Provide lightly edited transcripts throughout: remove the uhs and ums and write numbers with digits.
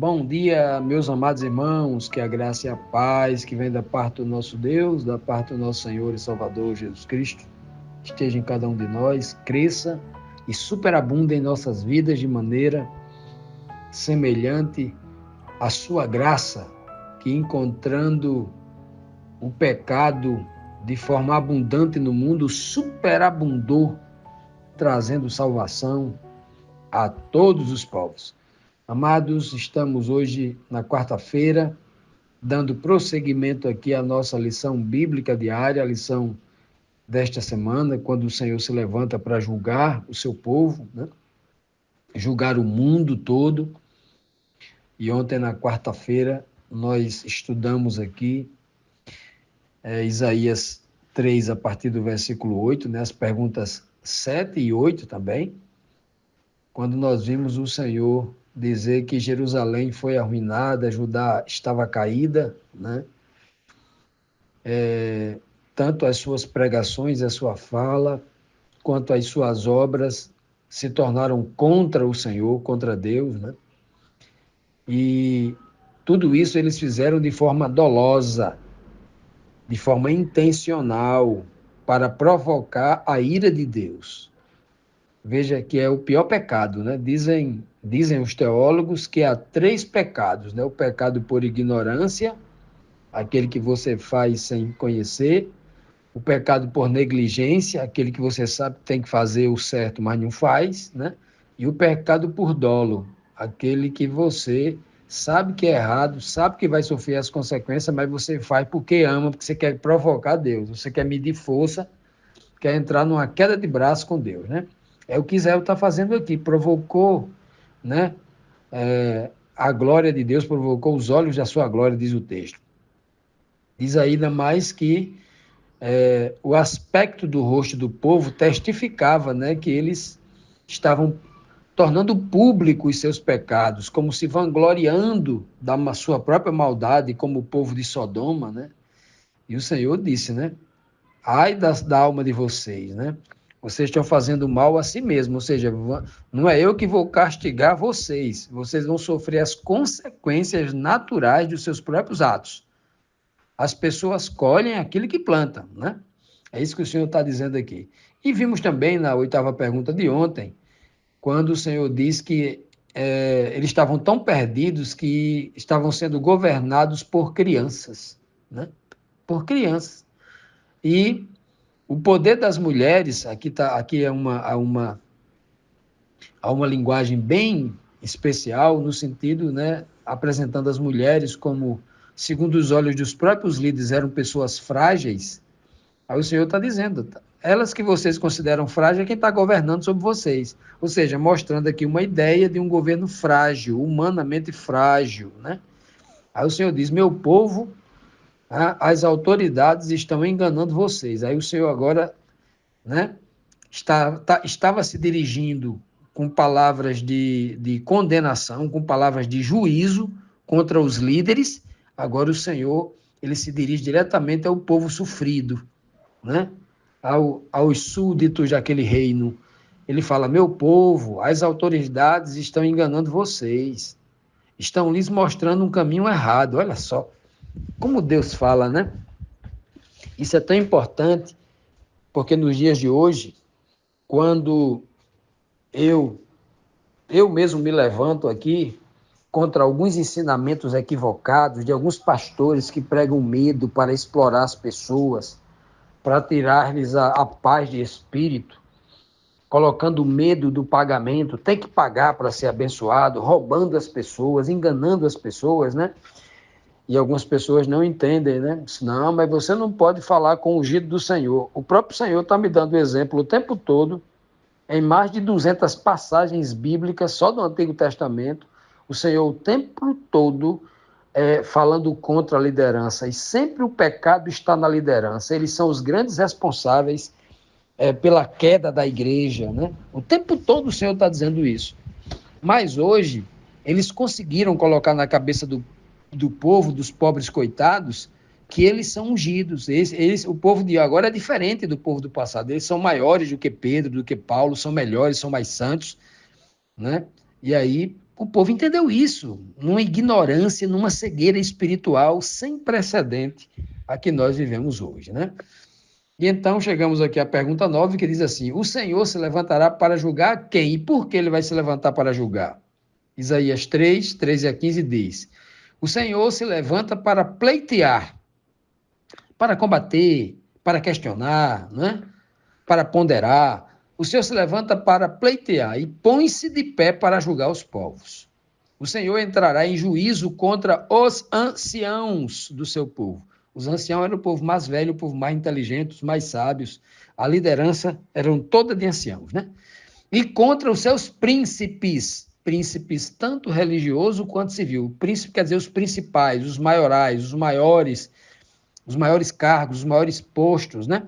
Bom dia, meus amados irmãos, que a graça e a paz que vem da parte do nosso Deus, da parte do nosso Senhor e Salvador Jesus Cristo, esteja em cada um de nós, cresça e superabunde em nossas vidas de maneira semelhante à sua graça, que encontrando o pecado de forma abundante no mundo, superabundou, trazendo salvação a todos os povos. Amados, estamos hoje na quarta-feira, dando prosseguimento aqui à nossa lição bíblica diária, a lição desta semana, quando o Senhor se levanta para julgar o seu povo, né? Julgar o mundo todo. E ontem, na quarta-feira, nós estudamos aqui Isaías 3, a partir do versículo 8, né? As perguntas 7 e 8 também, quando nós vimos o Senhor dizer que Jerusalém foi arruinada, Judá estava caída, né? Tanto as suas pregações, a sua fala, quanto as suas obras se tornaram contra o Senhor, contra Deus, né? E tudo isso eles fizeram de forma dolosa, de forma intencional, para provocar a ira de Deus. Veja que é o pior pecado, né? Dizem os teólogos que há 3 pecados, né? O pecado por ignorância, aquele que você faz sem conhecer; o pecado por negligência, aquele que você sabe que tem que fazer o certo, mas não faz, né? E o pecado por dolo, aquele que você sabe que é errado, sabe que vai sofrer as consequências, mas você faz porque ama, porque você quer provocar Deus, você quer medir força, quer entrar numa queda de braço com Deus, né? É o que Israel está fazendo aqui, provocou, né? A glória de Deus, provocou os olhos da sua glória, diz o texto. Diz ainda mais que o aspecto do rosto do povo testificava, né, que eles estavam tornando público os seus pecados, como se vangloriando da sua própria maldade, como o povo de Sodoma, né? E o Senhor disse, né? Ai da alma de vocês, né? Vocês estão fazendo mal a si mesmos, ou seja, não é eu que vou castigar vocês, vocês vão sofrer as consequências naturais dos seus próprios atos. As pessoas colhem aquilo que plantam, né? É isso que o Senhor está dizendo aqui. E vimos também na 8ª pergunta de ontem, quando o Senhor diz que eles estavam tão perdidos que estavam sendo governados por crianças, né? Por crianças. E o poder das mulheres, aqui há uma linguagem bem especial, no sentido, né, apresentando as mulheres como, segundo os olhos dos próprios líderes, eram pessoas frágeis. Aí o Senhor está dizendo, elas que vocês consideram frágeis é quem está governando sobre vocês. Ou seja, mostrando aqui uma ideia de um governo frágil, humanamente frágil, né? Aí o Senhor diz, meu povo, as autoridades estão enganando vocês. Aí o Senhor agora, né, estava se dirigindo com palavras de condenação, com palavras de juízo contra os líderes. Agora o Senhor, ele se dirige diretamente ao povo sofrido, né? Aos súditos daquele reino. Ele fala, meu povo, as autoridades estão enganando vocês, estão lhes mostrando um caminho errado. Olha só como Deus fala, né? Isso é tão importante, porque nos dias de hoje, quando eu mesmo me levanto aqui contra alguns ensinamentos equivocados de alguns pastores que pregam medo para explorar as pessoas, para tirar-lhes a paz de espírito, colocando medo do pagamento, tem que pagar para ser abençoado, roubando as pessoas, enganando as pessoas, né? E algumas pessoas não entendem, né? Não, mas você não pode falar com o ungido do Senhor. O próprio Senhor está me dando exemplo o tempo todo, em mais de 200 passagens bíblicas, só do Antigo Testamento, o Senhor o tempo todo falando contra a liderança. E sempre o pecado está na liderança. Eles são os grandes responsáveis pela queda da igreja, né? O tempo todo o Senhor está dizendo isso. Mas hoje, eles conseguiram colocar na cabeça do povo, dos pobres coitados, que eles são ungidos. O povo de agora é diferente do povo do passado. Eles são maiores do que Pedro, do que Paulo, são melhores, são mais santos, né? E aí O povo entendeu isso, numa ignorância, numa cegueira espiritual sem precedente a que nós vivemos hoje, né? E então chegamos aqui à pergunta 9, que diz assim: o Senhor se levantará para julgar quem? E por que ele vai se levantar para julgar? Isaías 3, 13 a 15 diz: o Senhor se levanta para pleitear, para combater, para questionar, né? Para ponderar. O Senhor se levanta para pleitear e põe-se de pé para julgar os povos. O Senhor entrará em juízo contra os anciãos do seu povo. Os anciãos eram o povo mais velho, o povo mais inteligente, os mais sábios. A liderança eram toda de anciãos, né? E contra os seus príncipes, príncipes tanto religioso quanto civil. Príncipe quer dizer os principais, os maiorais, os maiores cargos, os maiores postos, né?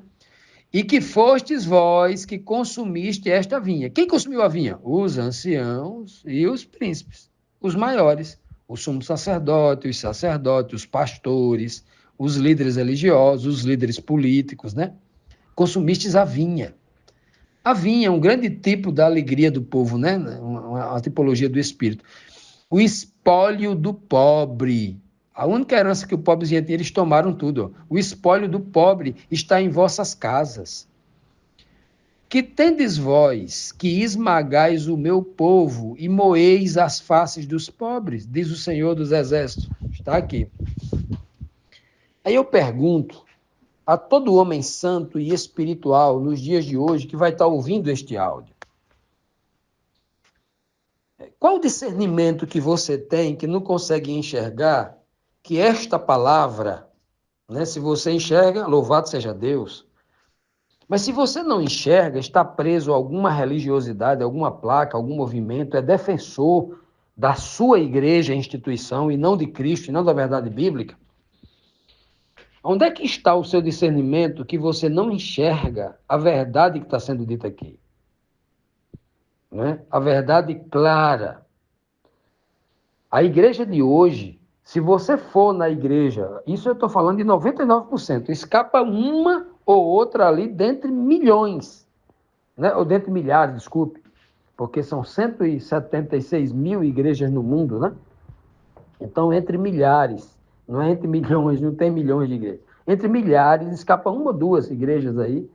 E que fostes vós que consumiste esta vinha. Quem consumiu a vinha? Os anciãos e os príncipes, os maiores, o sumo sacerdote, os pastores, os líderes religiosos, os líderes políticos, né? Consumistes a vinha. A vinha é um grande tipo da alegria do povo, né? Uma tipologia do espírito. O espólio do pobre. A única herança que o pobrezinho tinha, eles tomaram tudo. Ó. O espólio do pobre está em vossas casas. Que tendes vós, que esmagais o meu povo e moeis as faces dos pobres, diz o Senhor dos Exércitos. Está aqui. Aí eu pergunto a todo homem santo e espiritual nos dias de hoje que vai estar ouvindo este áudio. Qual o discernimento que você tem que não consegue enxergar que esta palavra, né, se você enxerga, louvado seja Deus, mas se você não enxerga, está preso a alguma religiosidade, alguma placa, algum movimento, é defensor da sua igreja, instituição, e não de Cristo, e não da verdade bíblica, onde é que está o seu discernimento que você não enxerga a verdade que está sendo dita aqui? Né? A verdade clara. A igreja de hoje, se você for na igreja, isso eu estou falando de 99%, escapa uma ou outra ali dentre milhões, né? Ou dentre milhares, desculpe, porque são 176 mil igrejas no mundo, né? Então, entre milhares, não é entre milhões, não tem milhões de igrejas. Entre milhares, escapa uma ou duas igrejas aí,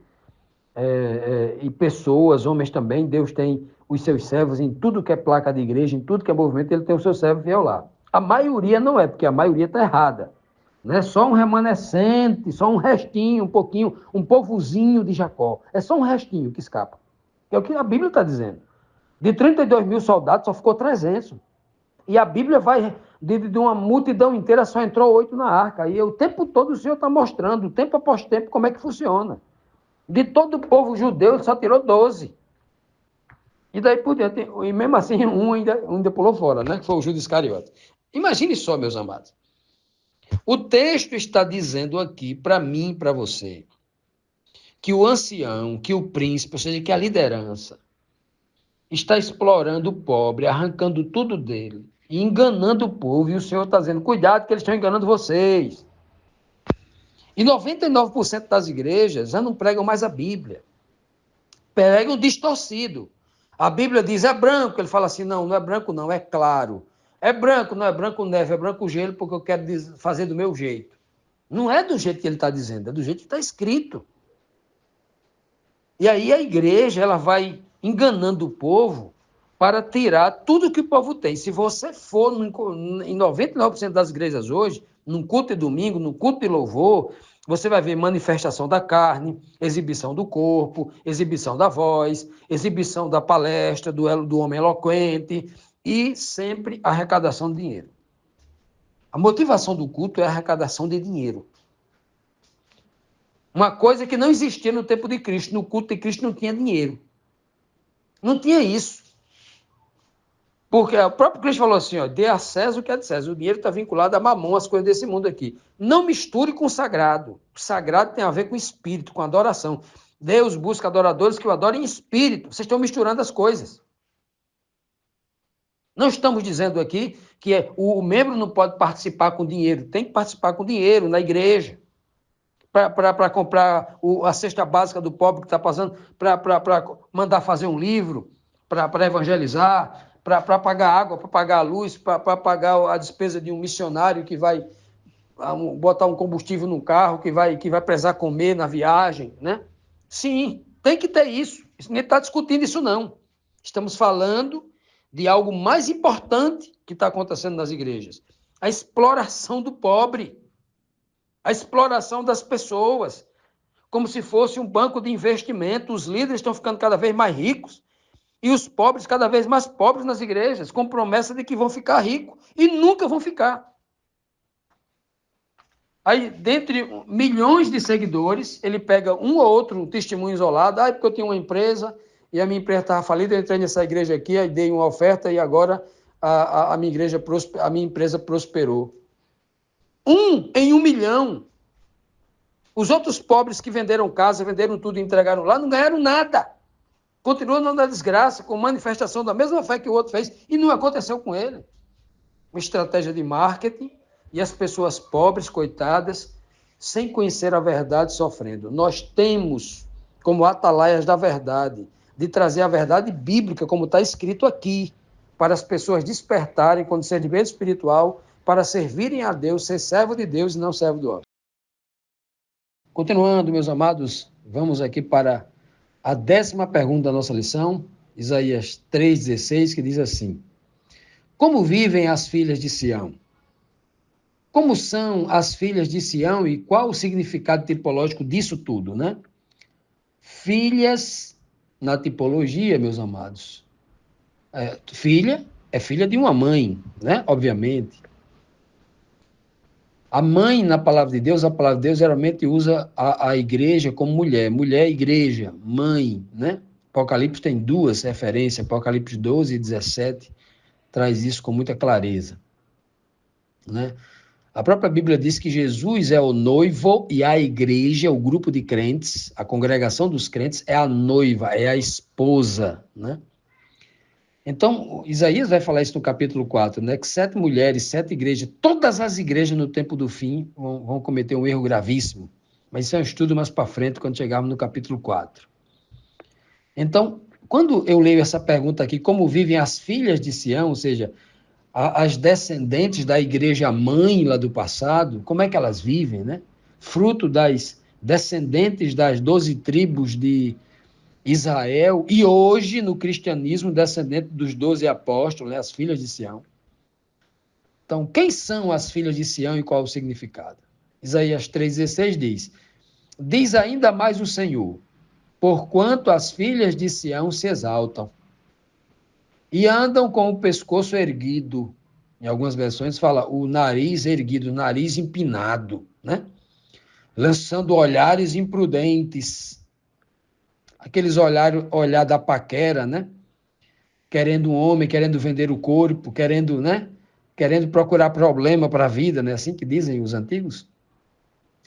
e pessoas, homens também. Deus tem os seus servos em tudo que é placa de igreja, em tudo que é movimento, ele tem o seu servo fiel lá. A maioria não é, porque a maioria está errada. Não é só um remanescente, só um restinho, um pouquinho, um povozinho de Jacó. É só um restinho que escapa. É o que a Bíblia está dizendo. De 32 mil soldados, só ficou 300. E a Bíblia vai, de uma multidão inteira, só entrou 8 na arca. E o tempo todo o Senhor está mostrando, tempo após tempo, como é que funciona. De todo o povo judeu, ele só tirou 12. E daí por diante, e mesmo assim, um ainda pulou fora, né? Que foi o Judas Iscariote. Imagine só, meus amados. O texto está dizendo aqui, para mim e para você, que o ancião, que o príncipe, ou seja, que a liderança, está explorando o pobre, arrancando tudo dele, e enganando o povo, e o Senhor está dizendo, cuidado que eles estão enganando vocês. E 99% das igrejas já não pregam mais a Bíblia. Pregam distorcido. A Bíblia diz, é branco. Ele fala assim, não, não é branco não, é claro. É branco, não é branco neve, é branco gelo, porque eu quero fazer do meu jeito. Não é do jeito que ele está dizendo, é do jeito que está escrito. E aí a igreja, ela vai enganando o povo para tirar tudo que o povo tem. Se você for em 99% das igrejas hoje, num culto de domingo, num culto de louvor, você vai ver manifestação da carne, exibição do corpo, exibição da voz, exibição da palestra, do homem eloquente e sempre arrecadação de dinheiro. A motivação do culto é a arrecadação de dinheiro. Uma coisa que não existia no tempo de Cristo. No culto de Cristo não tinha dinheiro. Não tinha isso. Porque o próprio Cristo falou assim, ó, dê a César o que é de César. O dinheiro está vinculado a mamão, as coisas desse mundo aqui. Não misture com o sagrado. O sagrado tem a ver com o espírito, com a adoração. Deus busca adoradores que o adorem em espírito. Vocês estão misturando as coisas. Não estamos dizendo aqui que o membro não pode participar com dinheiro. Tem que participar com dinheiro na igreja. Para comprar a cesta básica do pobre que está passando, para mandar fazer um livro, para evangelizar, para pagar água, para pagar a luz, para pagar a despesa de um missionário que vai botar um combustível no carro, que vai precisar comer na viagem, né? Sim, tem que ter isso. Ninguém está discutindo isso, não. Estamos falando de algo mais importante que está acontecendo nas igrejas. A exploração do pobre, a exploração das pessoas, como se fosse um banco de investimento. Os líderes estão ficando cada vez mais ricos e os pobres cada vez mais pobres nas igrejas, com promessa de que vão ficar ricos e nunca vão ficar. Aí, dentre milhões de seguidores, ele pega um ou outro testemunho isolado. Porque eu tinha uma empresa e a minha empresa estava falida, eu entrei nessa igreja aqui, aí dei uma oferta e agora a minha empresa prosperou. 1 em 1 milhão. Os outros pobres que venderam casa, venderam tudo e entregaram lá, não ganharam nada. Continuam na desgraça, com manifestação da mesma fé que o outro fez, e não aconteceu com ele. Uma estratégia de marketing, e as pessoas pobres, coitadas, sem conhecer a verdade, sofrendo. Nós temos, como atalaias da verdade, de trazer a verdade bíblica, como está escrito aqui, para as pessoas despertarem com discernimento espiritual, para servirem a Deus, ser servo de Deus e não servo do homem. Continuando, meus amados, vamos aqui para a 10ª pergunta da nossa lição, Isaías 3,16, que diz assim: como vivem as filhas de Sião? Como são as filhas de Sião e qual o significado tipológico disso tudo, né? Filhas, na tipologia, meus amados, filha é filha de uma mãe, né? Obviamente. A mãe, na palavra de Deus, a palavra de Deus geralmente usa a igreja como mulher. Mulher, igreja, mãe, né? Apocalipse tem 2 referências, Apocalipse 12 e 17, traz isso com muita clareza, né? A própria Bíblia diz que Jesus é o noivo e a igreja, o grupo de crentes, a congregação dos crentes, é a noiva, é a esposa, né? Então, Isaías vai falar isso no capítulo 4, né? Que 7 mulheres, 7 igrejas, todas as igrejas no tempo do fim vão cometer um erro gravíssimo. Mas isso é um estudo mais para frente, quando chegarmos no capítulo 4. Então, quando eu leio essa pergunta aqui, como vivem as filhas de Sião, ou seja, as descendentes da igreja mãe lá do passado, como é que elas vivem, né? Fruto das descendentes das 12 tribos de Israel, e hoje no cristianismo, descendente dos 12 apóstolos, né, as filhas de Sião. Então, quem são as filhas de Sião e qual o significado? Isaías 3,16 diz ainda mais o Senhor, porquanto as filhas de Sião se exaltam e andam com o pescoço erguido. Em algumas versões fala o nariz erguido, o nariz empinado, né? Lançando olhares imprudentes, aqueles olhar da paquera, né? Querendo um homem, querendo vender o corpo, querendo, né? Querendo procurar problema para a vida, né? Assim que dizem os antigos.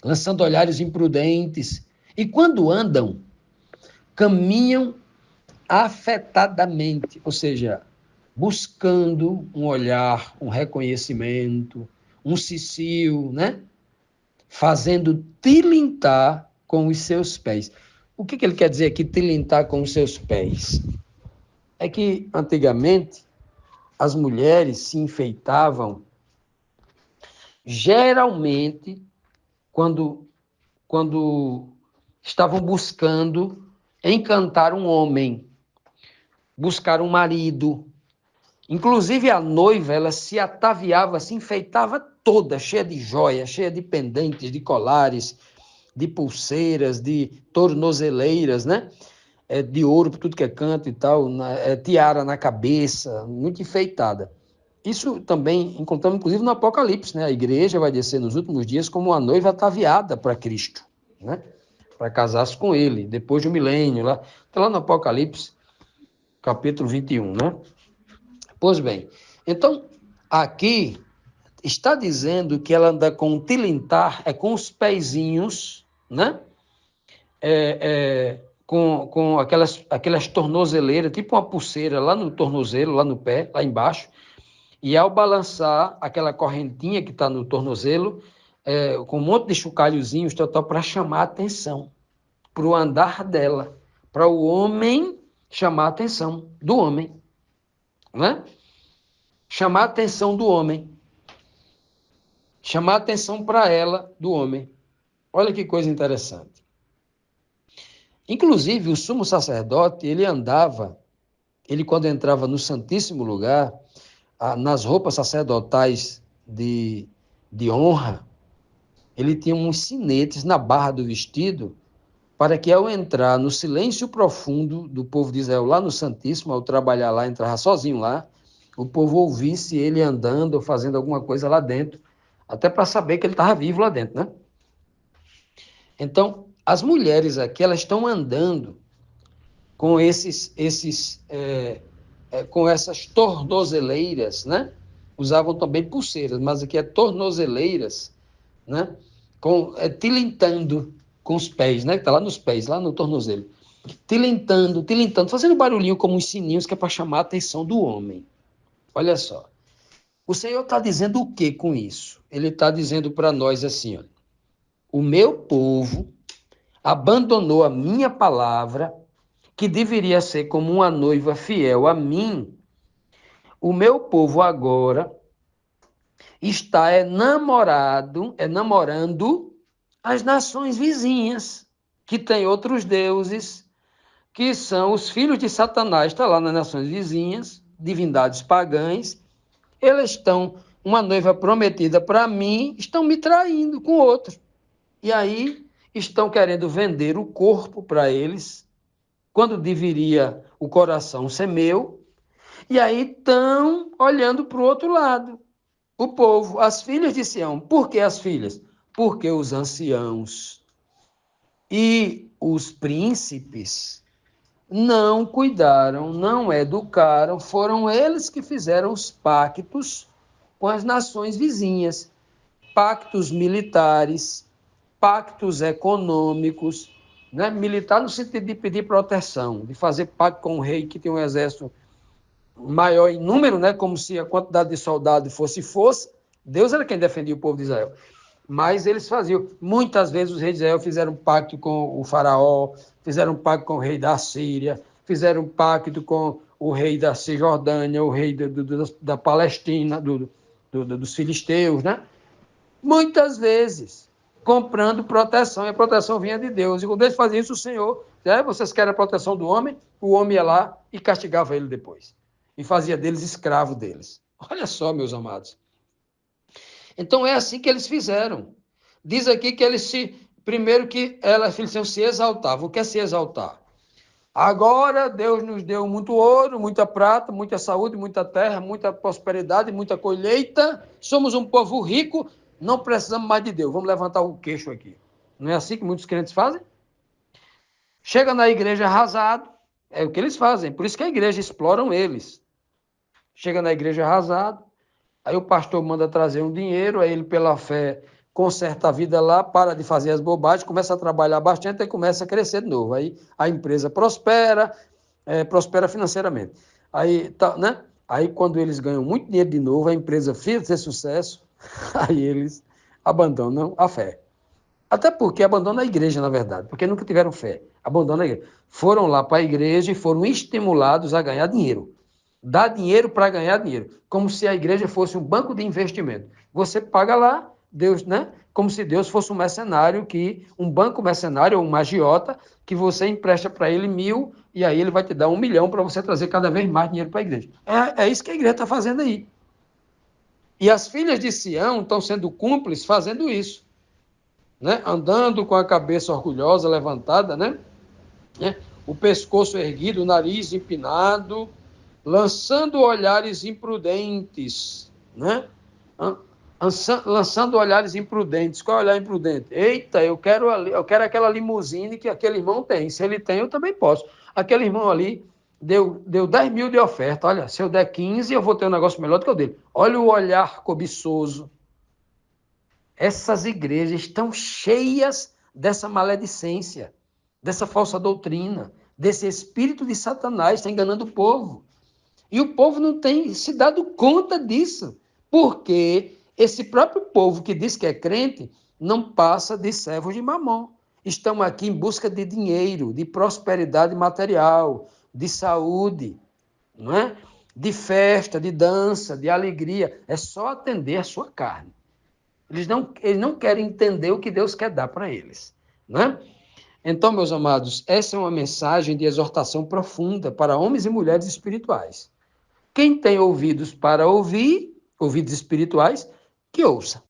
Lançando olhares imprudentes. E quando andam, caminham afetadamente, ou seja, buscando um olhar, um reconhecimento, um cicio, né? Fazendo tilintar com os seus pés. O que ele quer dizer aqui, tilintar com os seus pés? É que, antigamente, as mulheres se enfeitavam, geralmente, quando estavam buscando encantar um homem, buscar um marido. Inclusive, a noiva, ela se ataviava, se enfeitava toda, cheia de joias, cheia de pendentes, de colares, de pulseiras, de tornozeleiras, né? De ouro por tudo que é canto e tal, tiara na cabeça, muito enfeitada. Isso também encontramos, inclusive, no Apocalipse, né? A igreja vai descer nos últimos dias como uma noiva ataviada para Cristo, né? Para casar-se com ele, depois de um milênio. Está lá no Apocalipse, capítulo 21, né? Pois bem, então, aqui está dizendo que ela anda com um tilintar, com os pezinhos, né? Com aquelas tornozeleiras, tipo uma pulseira lá no tornozelo, lá no pé, lá embaixo, e ao balançar aquela correntinha que está no tornozelo, com um monte de chocalhozinhos, para chamar a atenção, para o andar dela, para o homem chamar a atenção do homem. né? Chamar a atenção do homem. Chamar a atenção para ela do homem. Olha que coisa interessante. Inclusive, o sumo sacerdote, ele quando entrava no Santíssimo Lugar, nas roupas sacerdotais de honra, ele tinha uns sinetes na barra do vestido, para que ao entrar no silêncio profundo do povo de Israel lá no Santíssimo, ao trabalhar lá, entrava sozinho lá, o povo ouvisse ele andando ou fazendo alguma coisa lá dentro, até para saber que ele estava vivo lá dentro, né? Então, as mulheres aqui, elas estão andando com com essas tornozeleiras, né? Usavam também pulseiras, mas aqui é tornozeleiras, né? Tilintando com os pés, né? Que tá lá nos pés, lá no tornozelo. Tilintando, tilintando, fazendo barulhinho como uns sininhos que é para chamar a atenção do homem. Olha só. O Senhor está dizendo o que com isso? Ele está dizendo para nós assim, olha, o meu povo abandonou a minha palavra, que deveria ser como uma noiva fiel a mim. O meu povo agora está namorando as nações vizinhas, que têm outros deuses, que são os filhos de Satanás, está lá nas nações vizinhas, divindades pagãs. Eles estão, uma noiva prometida para mim, estão me traindo com outro. E aí estão querendo vender o corpo para eles, quando deveria o coração ser meu, e aí estão olhando para o outro lado. O povo, as filhas de Sião. Por que as filhas? Porque os anciãos e os príncipes não cuidaram, não educaram, foram eles que fizeram os pactos com as nações vizinhas, pactos militares, pactos econômicos, né? Militar no sentido de pedir proteção, de fazer pacto com o rei que tem um exército maior em número, né? Como se a quantidade de soldados fosse força. Deus era quem defendia o povo de Israel. Mas eles faziam. Muitas vezes os reis de Israel fizeram pacto com o faraó, fizeram pacto com o rei da Síria, fizeram pacto com o rei da Cisjordânia, o rei da Palestina, dos filisteus, né? Muitas vezes, comprando proteção, e a proteção vinha de Deus. E quando eles faziam isso, o Senhor, vocês querem a proteção do homem? O homem ia lá e castigava ele depois. E fazia deles escravo deles. Olha só, meus amados. Então é assim que eles fizeram. Diz aqui que eles primeiro que eles se exaltavam. O que é se exaltar? Agora Deus nos deu muito ouro, muita prata, muita saúde, muita terra, muita prosperidade, muita colheita. Somos um povo rico, não precisamos mais de Deus. Vamos levantar o queixo aqui. Não é assim que muitos crentes fazem? Chega na igreja arrasado, é o que eles fazem. Por isso que a igreja exploram eles. Chega na igreja arrasado, aí o pastor manda trazer um dinheiro, aí ele, pela fé, conserta a vida lá, para de fazer as bobagens, começa a trabalhar bastante e começa a crescer de novo. Aí a empresa prospera, prospera financeiramente. Aí, tá, né? Aí, quando eles ganham muito dinheiro de novo, a empresa fica ter sucesso, aí eles abandonam a fé. Até porque abandonam a igreja, na verdade, porque nunca tiveram fé. Abandonam a igreja. Foram lá para a igreja e foram estimulados a ganhar dinheiro. Dá dinheiro para ganhar dinheiro, como se a igreja fosse um banco de investimento. Você paga lá, Deus, né? Como se Deus fosse um mercenário, um banco mercenário ou um agiota, que você empresta para ele 1.000 e aí ele vai te dar 1 milhão para você trazer cada vez mais dinheiro para a igreja. É isso que a igreja está fazendo aí. E as filhas de Sião estão sendo cúmplices fazendo isso, né? Andando com a cabeça orgulhosa, levantada, né? O pescoço erguido, o nariz empinado, lançando olhares imprudentes, né? Lançando olhares imprudentes. Qual é o olhar imprudente? Eita, eu quero aquela limusine que aquele irmão tem. Se ele tem, eu também posso. Aquele irmão ali deu 10 mil de oferta. Olha, se eu der 15, eu vou ter um negócio melhor do que o dele. Olha o olhar cobiçoso. Essas igrejas estão cheias dessa maledicência, dessa falsa doutrina, desse espírito de Satanás, está enganando o povo. E o povo não tem se dado conta disso, porque esse próprio povo que diz que é crente não passa de servos de Mamon. Estão aqui em busca de dinheiro, de prosperidade material, de saúde, não é? de festa, de dança, de alegria. É só atender a sua carne. Eles não querem entender o que Deus quer dar para eles. Né? Então, meus amados, essa é uma mensagem de exortação profunda para homens e mulheres espirituais. Quem tem ouvidos para ouvir, ouvidos espirituais, que ouça.